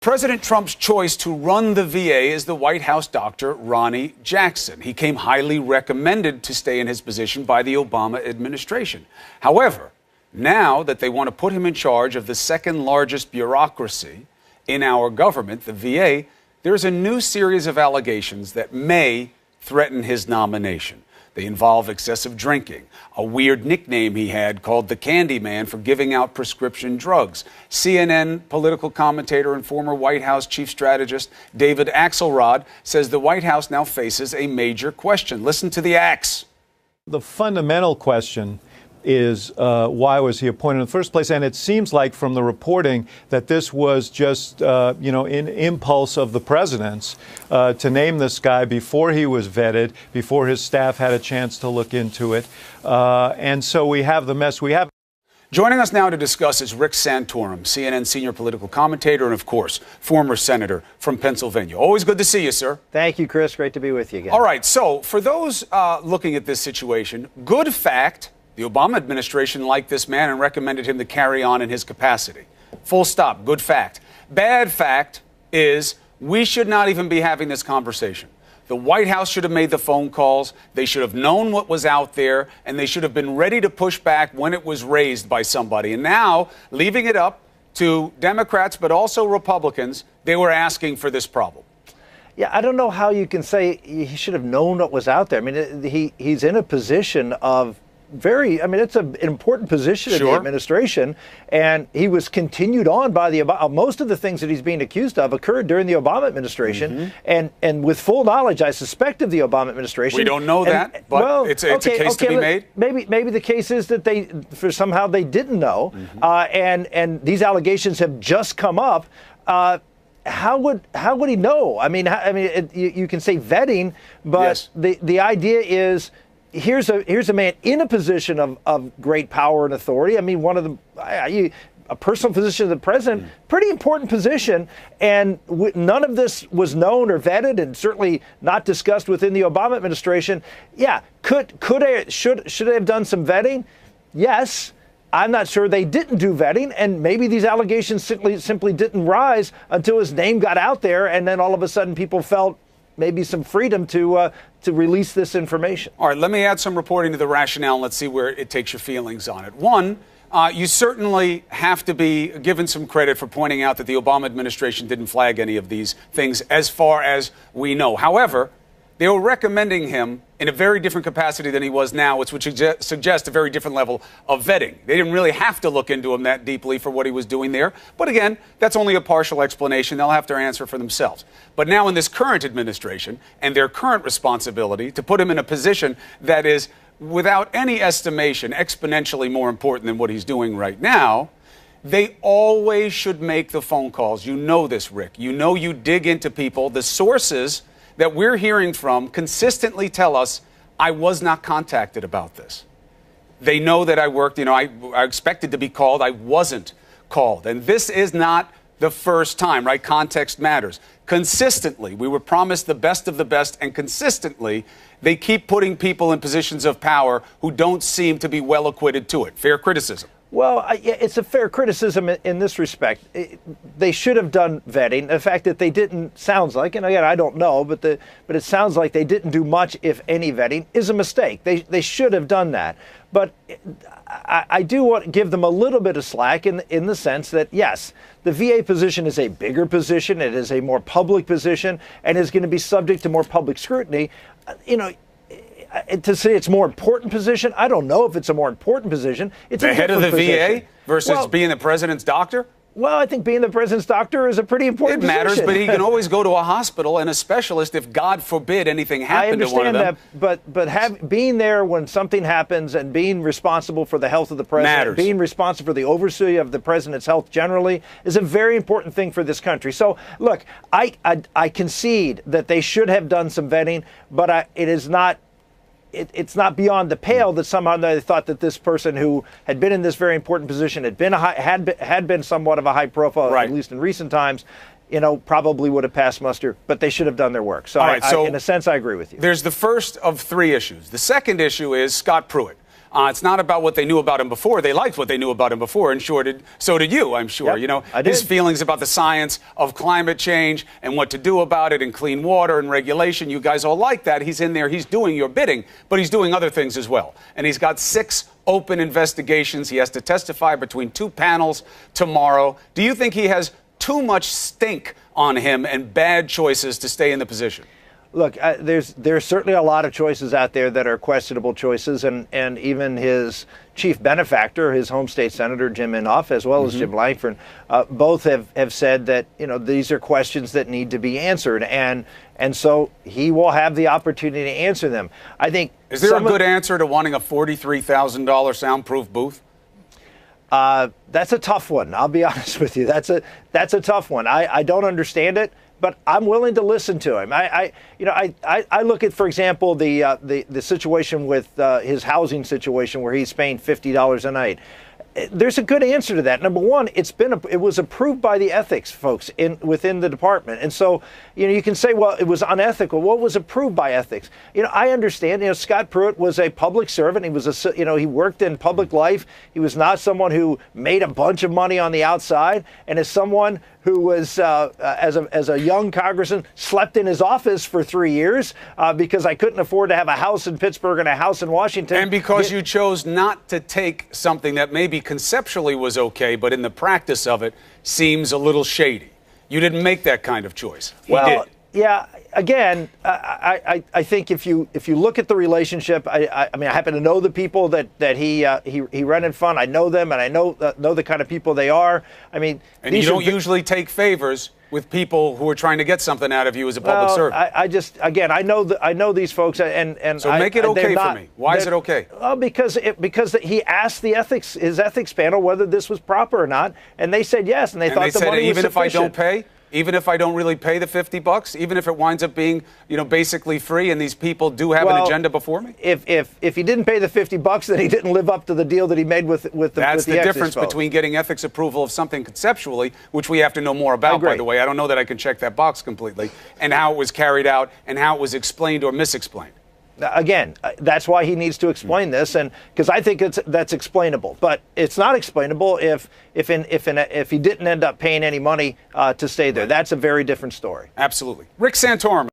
President Trump's choice to run the VA is the White House doctor, Ronnie Jackson. He came highly recommended to stay in his position by the Obama administration. However, now that they want to put him in charge of the second largest bureaucracy in our government, the VA, there's a new series of allegations that may threaten his nomination. They involve excessive drinking, a weird nickname he had called the Candy Man for giving out prescription drugs. CNN political commentator and former White House chief strategist David Axelrod says the White House now faces a major question. Listen to the Axe. The fundamental question is why was he appointed in the first place? And it seems like from the reporting that this was just, in impulse of the president's to name this guy before he was vetted, before his staff had a chance to look into it. And so we have the mess we have. Joining us now to discuss is Rick Santorum, CNN senior political commentator and, of course, former senator from Pennsylvania. Always good to see you, sir. Thank you, Chris. Great to be with you again. All right. So for those looking at this situation, good fact, the Obama administration liked this man and recommended him to carry on in his capacity. Full stop. Good fact. Bad fact is we should not even be having this conversation. The White House should have made the phone calls. They should have known what was out there, and they should have been ready to push back when it was raised by somebody. And now, leaving it up to Democrats, but also Republicans, they were asking for this problem. Yeah, I don't know how you can say he should have known what was out there. I mean, he's in a position of it's an important position in the administration, and he was continued on by most of the things that he's being accused of occurred during the Obama administration, and with full knowledge, I suspect, of the Obama administration. We don't know that, but it's a case to be made. Maybe the case is that somehow they didn't know, and these allegations have just come up. How would he know? You can say vetting, but yes. The idea is, here's a man in a position of great power and authority. I mean, one of a personal position of the president, pretty important position, and none of this was known or vetted, and certainly not discussed within the Obama administration. Yeah, should they have done some vetting? Yes. I'm not sure they didn't do vetting, and maybe these allegations simply didn't rise until his name got out there, and then all of a sudden people felt maybe some freedom to release this information. All right, let me add some reporting to the rationale, and let's see where it takes your feelings on it. One, you certainly have to be given some credit for pointing out that the Obama administration didn't flag any of these things as far as we know. However, they were recommending him in a very different capacity than he was now, which would suggest a very different level of vetting. They didn't really have to look into him that deeply for what he was doing there. But again, that's only a partial explanation. They'll have to answer for themselves. But now in this current administration and their current responsibility to put him in a position that is, without any estimation, exponentially more important than what he's doing right now, they always should make the phone calls. You know this, Rick. You know you dig into people. The sources that we're hearing from consistently tell us, I was not contacted about this. They know that I worked, I expected to be called. I wasn't called. And this is not the first time, right? Context matters. Consistently, we were promised the best of the best, and consistently, they keep putting people in positions of power who don't seem to be well acquitted to it. Fair criticism. Well, it's a fair criticism in this respect. They should have done vetting. The fact that they didn't sounds like, and again, I don't know, but it sounds like they didn't do much, if any, vetting is a mistake. They should have done that. But I do want to give them a little bit of slack in the sense that, yes, the VA position is a bigger position. It is a more public position and is going to be subject to more public scrutiny. To say it's a more important position, I don't know if it's a more important position. It's the head of the VA versus being the president's doctor? Well, I think being the president's doctor is a pretty important position. It matters, but he can always go to a hospital and a specialist if, God forbid, anything happened to one of them. I understand that, but being there when something happens and being responsible for the health of the president, being responsible for the oversight of the president's health generally, is a very important thing for this country. So, look, I concede that they should have done some vetting, but it is not. It's not beyond the pale that somehow they thought that this person who had been in this very important position had been somewhat of a high profile, at least in recent times, probably would have passed muster. But they should have done their work. So, in a sense, I agree with you. There's the first of three issues. The second issue is Scott Pruitt. It's not about what they knew about him before. They liked what they knew about him before, and so did you, I'm sure. Yep, You know, I did. his feelings about the science of climate change and what to do about it and clean water and regulation. You guys all like that. He's in there. He's doing your bidding, but he's doing other things as well. And he's got 6 open investigations. He has to testify between 2 panels tomorrow. Do you think he has too much stink on him and bad choices to stay in the position? Look, there's certainly a lot of choices out there that are questionable choices, and even his chief benefactor, his home state senator Jim Inhofe, as well as Jim Langford, both have said that these are questions that need to be answered, and so he will have the opportunity to answer them. I think. Is there a good answer to wanting a $43,000 soundproof booth? That's a tough one. I'll be honest with you. That's a tough one. I don't understand it, but I'm willing to listen to him. I look at, for example, the situation with his housing situation where he's paying $50 a night. There's a good answer to that. Number one, it was approved by the ethics folks within the department, and so you can say, well, it was unethical. What was approved by ethics? I understand. Scott Pruitt was a public servant. He was he worked in public life. He was not someone who made a bunch of money on the outside, and as someone who was as a young congressman slept in his office for 3 years because I couldn't afford to have a house in Pittsburgh and a house in Washington, and because you chose not to take something that maybe conceptually was okay, but in the practice of it seems a little shady. You didn't make that kind of choice. He did. Yeah. Again, I think if you look at the relationship, I mean, I happen to know the people that he rented from. I know them, and I know the kind of people they are. I mean, and you don't usually take favors with people who are trying to get something out of you as a public servant. I know these folks, and so make it okay for me. Why is it okay? Because he asked his ethics panel whether this was proper or not, and they said yes, and they thought the money was sufficient. Even if I don't pay. Even if I don't really pay the $50, even if it winds up being, basically free, and these people do have an agenda before me. If he didn't pay the $50, then he didn't live up to the deal that he made with the. That's the difference between getting ethics approval of something conceptually, which we have to know more about. By the way, I don't know that I can check that box completely, and how it was carried out, and how it was explained or misexplained. Again, that's why he needs to explain this, and because I think that's explainable. But it's not explainable if he didn't end up paying any money to stay there. That's a very different story. Absolutely. Rick Santorum.